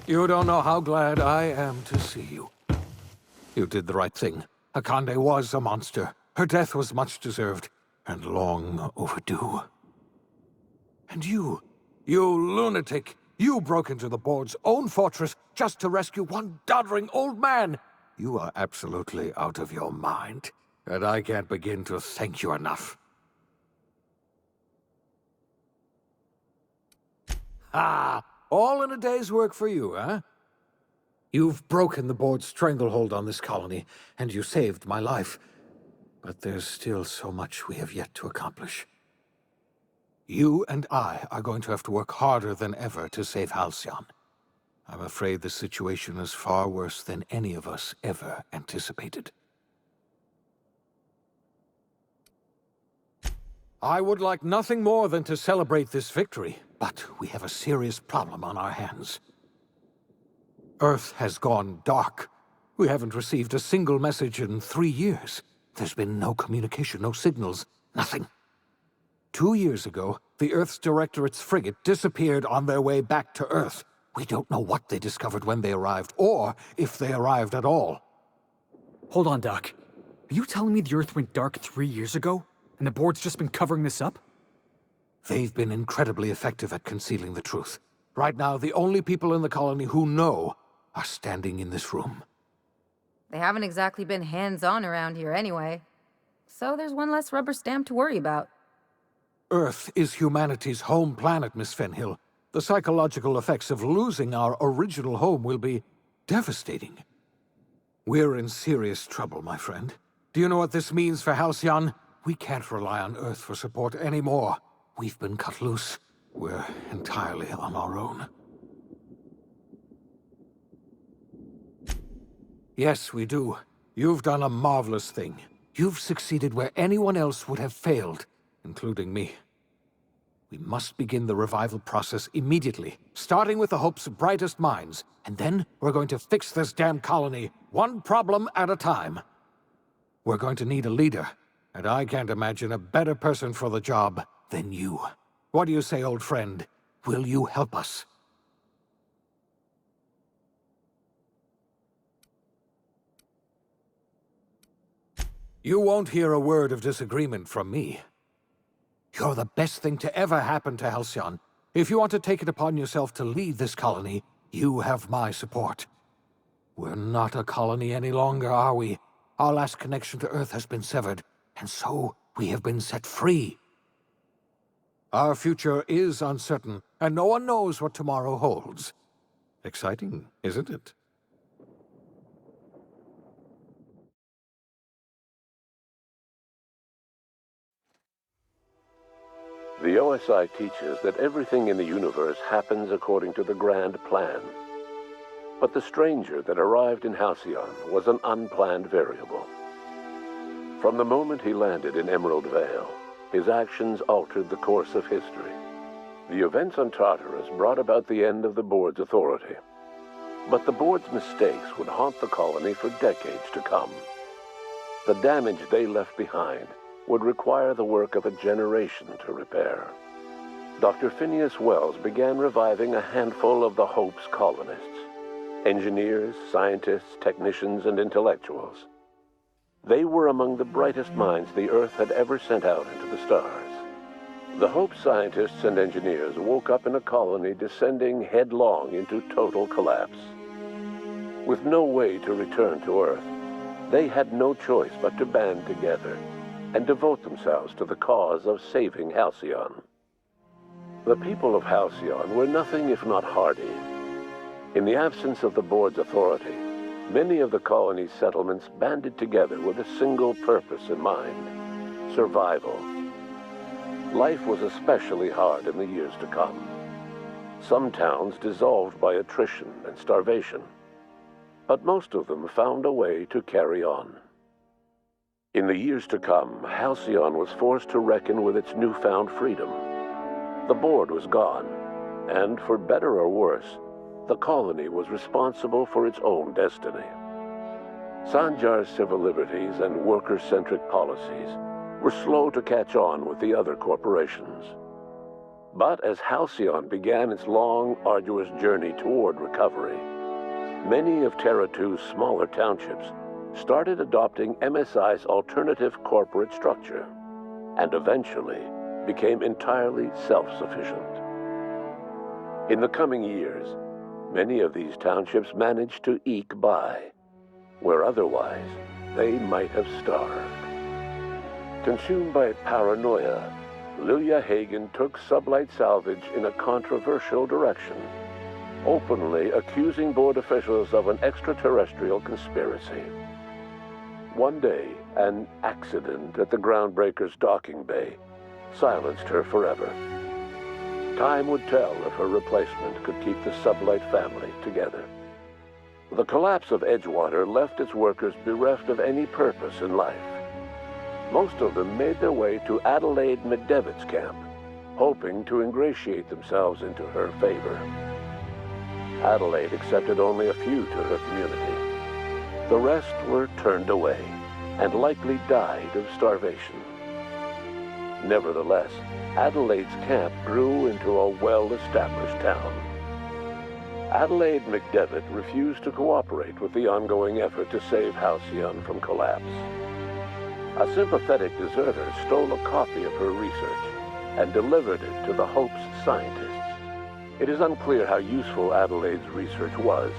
You don't know how glad I am to see you. You did the right thing. Akande was a monster. Her death was much deserved, and long overdue. And you lunatic, you broke into the board's own fortress just to rescue one doddering old man. You are absolutely out of your mind, and I can't begin to thank you enough. Ah, all in a day's work for you, huh? You've broken the board's stranglehold on this colony, and you saved my life. But there's still so much we have yet to accomplish. You and I are going to have to work harder than ever to save Halcyon. I'm afraid the situation is far worse than any of us ever anticipated. I would like nothing more than to celebrate this victory, but we have a serious problem on our hands. Earth has gone dark. We haven't received a single message in 3 years. There's been no communication, no signals, nothing. 2 years ago, the Earth's Directorate's frigate disappeared on their way back to Earth. We don't know what they discovered when they arrived, or if they arrived at all. Hold on, Doc. Are you telling me the Earth went dark 3 years ago, and the board's just been covering this up? They've been incredibly effective at concealing the truth. Right now, the only people in the colony who know are standing in this room. They haven't exactly been hands-on around here anyway. So there's one less rubber stamp to worry about. Earth is humanity's home planet, Miss Fenhill. The psychological effects of losing our original home will be devastating. We're in serious trouble, my friend. Do you know what this means for Halcyon? We can't rely on Earth for support anymore. We've been cut loose. We're entirely on our own. Yes, we do. You've done a marvelous thing. You've succeeded where anyone else would have failed, including me. We must begin the revival process immediately, starting with the Hope's brightest minds, and then we're going to fix this damn colony, one problem at a time. We're going to need a leader, and I can't imagine a better person for the job than you. What do you say, old friend? Will you help us? You won't hear a word of disagreement from me. You're the best thing to ever happen to Halcyon. If you want to take it upon yourself to lead this colony, you have my support. We're not a colony any longer, are we? Our last connection to Earth has been severed, and so we have been set free. Our future is uncertain, and no one knows what tomorrow holds. Exciting, isn't it? The OSI teaches that everything in the universe happens according to the grand plan. But the stranger that arrived in Halcyon was an unplanned variable. From the moment he landed in Emerald Vale, his actions altered the course of history. The events on Tartarus brought about the end of the board's authority. But the board's mistakes would haunt the colony for decades to come. The damage they left behind would require the work of a generation to repair. Dr. Phineas Wells began reviving a handful of the Hope's colonists. Engineers, scientists, technicians, and intellectuals. They were among the brightest minds the Earth had ever sent out into the stars. The Hope scientists and engineers woke up in a colony descending headlong into total collapse. With no way to return to Earth, they had no choice but to band together and devote themselves to the cause of saving Halcyon. The people of Halcyon were nothing if not hardy. In the absence of the board's authority, many of the colony's settlements banded together with a single purpose in mind: survival. Life was especially hard in the years to come. Some towns dissolved by attrition and starvation, but most of them found a way to carry on. In the years to come, Halcyon was forced to reckon with its newfound freedom. The board was gone, and for better or worse, the colony was responsible for its own destiny. Sanjar's civil liberties and worker-centric policies were slow to catch on with the other corporations. But as Halcyon began its long, arduous journey toward recovery, many of Terra 2's smaller townships started adopting MSI's alternative corporate structure, and eventually became entirely self-sufficient. In the coming years, many of these townships managed to eke by, where otherwise they might have starved. Consumed by paranoia, Lilia Hagen took Sublight Salvage in a controversial direction, openly accusing board officials of an extraterrestrial conspiracy. One day, an accident at the Groundbreaker's docking bay silenced her forever. Time would tell if her replacement could keep the Sublight family together. The collapse of Edgewater left its workers bereft of any purpose in life. Most of them made their way to Adelaide McDevitt's camp, hoping to ingratiate themselves into her favor. Adelaide accepted only a few to her community. The rest were turned away and likely died of starvation. Nevertheless, Adelaide's camp grew into a well-established town. Adelaide McDevitt refused to cooperate with the ongoing effort to save Halcyon from collapse. A sympathetic deserter stole a copy of her research and delivered it to the Hope's scientists. It is unclear how useful Adelaide's research was.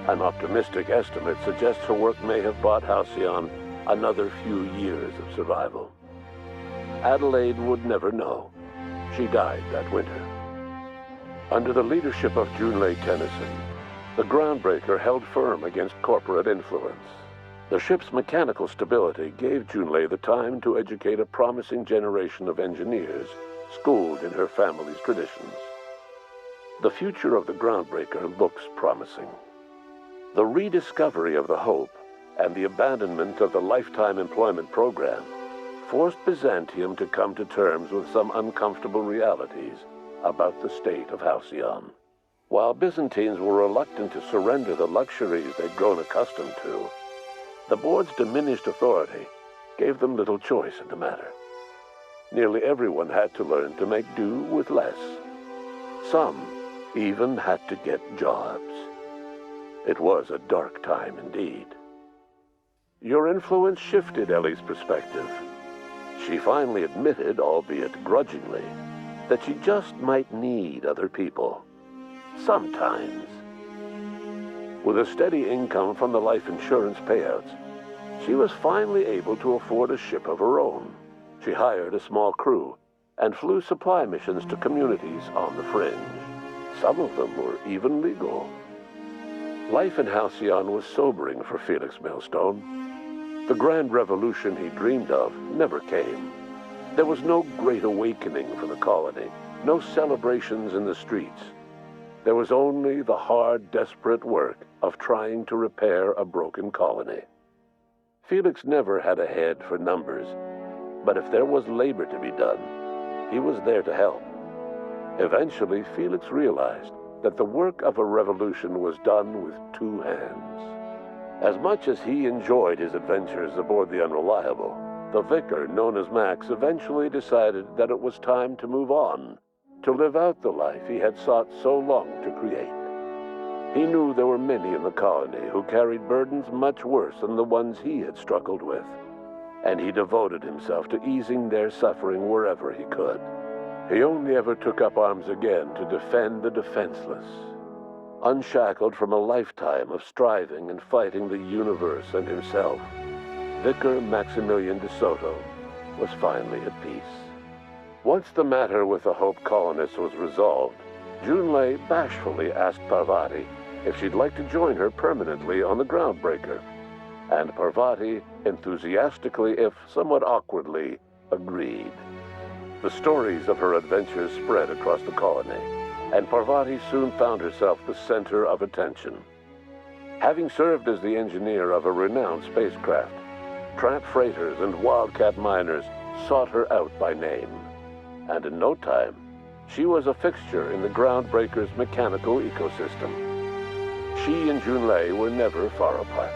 An optimistic estimate suggests her work may have bought Halcyon another few years of survival. Adelaide would never know. She died that winter. Under the leadership of Junlei Tennyson, the Groundbreaker held firm against corporate influence. The ship's mechanical stability gave Junlei the time to educate a promising generation of engineers schooled in her family's traditions. The future of the Groundbreaker looks promising. The rediscovery of the Hope and the abandonment of the lifetime employment program forced Byzantium to come to terms with some uncomfortable realities about the state of Halcyon. While Byzantines were reluctant to surrender the luxuries they'd grown accustomed to, the board's diminished authority gave them little choice in the matter. Nearly everyone had to learn to make do with less. Some even had to get jobs. It was a dark time indeed. Your influence shifted Ellie's perspective. She finally admitted, albeit grudgingly, that she just might need other people. Sometimes. With a steady income from the life insurance payouts, she was finally able to afford a ship of her own. She hired a small crew and flew supply missions to communities on the fringe. Some of them were even legal. Life in Halcyon was sobering for Felix Millstone. The grand revolution he dreamed of never came. There was no great awakening for the colony, no celebrations in the streets. There was only the hard, desperate work of trying to repair a broken colony. Felix never had a head for numbers, but if there was labor to be done, he was there to help. Eventually, Felix realized that the work of a revolution was done with two hands. As much as he enjoyed his adventures aboard the Unreliable, the vicar, known as Max, eventually decided that it was time to move on, to live out the life he had sought so long to create. He knew there were many in the colony who carried burdens much worse than the ones he had struggled with, and he devoted himself to easing their suffering wherever he could. He only ever took up arms again to defend the defenseless. Unshackled from a lifetime of striving and fighting the universe and himself, Vicar Maximilian de Soto was finally at peace. Once the matter with the Hope colonists was resolved, Junlei bashfully asked Parvati if she'd like to join her permanently on the Groundbreaker, and Parvati enthusiastically, if somewhat awkwardly, agreed. The stories of her adventures spread across the colony, and Parvati soon found herself the center of attention. Having served as the engineer of a renowned spacecraft, tramp freighters and wildcat miners sought her out by name, and in no time, she was a fixture in the Groundbreaker's mechanical ecosystem. She and Junlei were never far apart.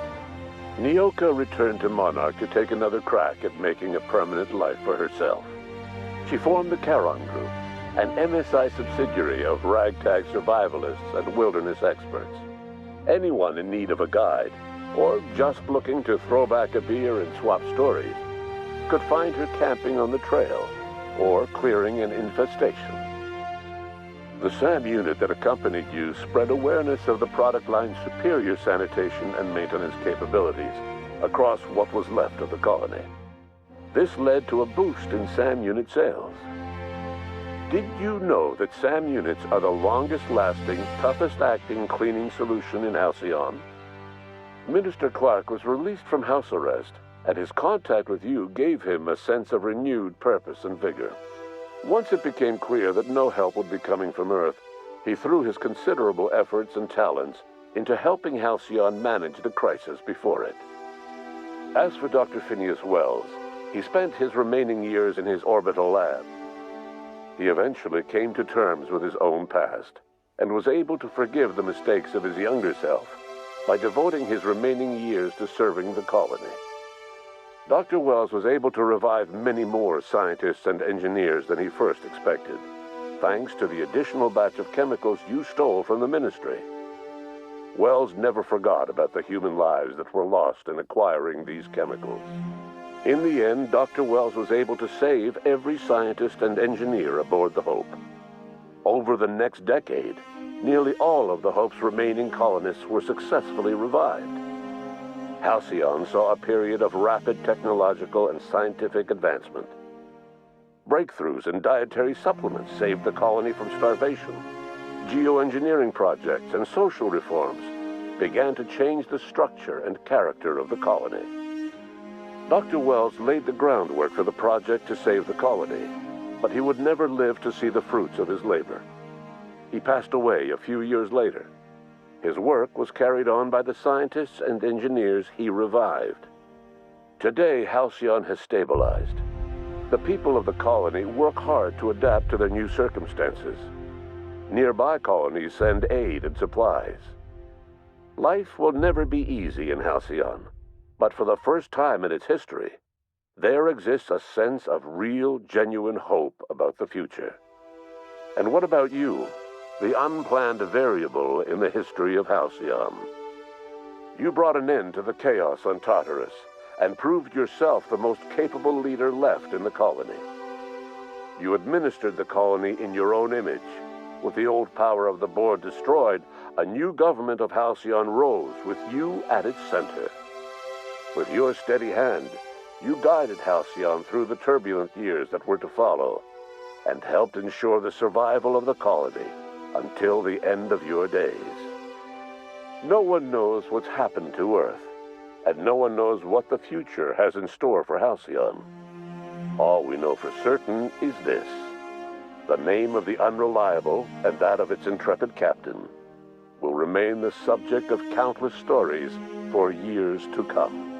Nyoka returned to Monarch to take another crack at making a permanent life for herself. She formed the Charon Group, an MSI subsidiary of ragtag survivalists and wilderness experts. Anyone in need of a guide, or just looking to throw back a beer and swap stories, could find her camping on the trail or clearing an infestation. The SAM unit that accompanied you spread awareness of the product line's superior sanitation and maintenance capabilities across what was left of the colony. This led to a boost in SAM unit sales. Did you know that SAM units are the longest-lasting, toughest-acting cleaning solution in Halcyon? Minister Clark was released from house arrest, and his contact with you gave him a sense of renewed purpose and vigor. Once it became clear that no help would be coming from Earth, he threw his considerable efforts and talents into helping Halcyon manage the crisis before it. As for Dr. Phineas Wells, he spent his remaining years in his orbital lab. He eventually came to terms with his own past, and was able to forgive the mistakes of his younger self by devoting his remaining years to serving the colony. Dr. Wells was able to revive many more scientists and engineers than he first expected, thanks to the additional batch of chemicals you stole from the Ministry. Wells never forgot about the human lives that were lost in acquiring these chemicals. In the end, Dr. Wells was able to save every scientist and engineer aboard the Hope. Over the next decade, nearly all of the Hope's remaining colonists were successfully revived. Halcyon saw a period of rapid technological and scientific advancement. Breakthroughs in dietary supplements saved the colony from starvation. Geoengineering projects and social reforms began to change the structure and character of the colony. Dr. Wells laid the groundwork for the project to save the colony, but he would never live to see the fruits of his labor. He passed away a few years later. His work was carried on by the scientists and engineers he revived. Today, Halcyon has stabilized. The people of the colony work hard to adapt to their new circumstances. Nearby colonies send aid and supplies. Life will never be easy in Halcyon, but for the first time in its history, there exists a sense of real, genuine hope about the future. And what about you, the unplanned variable in the history of Halcyon? You brought an end to the chaos on Tartarus and proved yourself the most capable leader left in the colony. You administered the colony in your own image. With the old power of the board destroyed, a new government of Halcyon rose with you at its center. With your steady hand, you guided Halcyon through the turbulent years that were to follow, and helped ensure the survival of the colony until the end of your days. No one knows what's happened to Earth, and no one knows what the future has in store for Halcyon. All we know for certain is this: the name of the Unreliable and that of its intrepid captain will remain the subject of countless stories for years to come.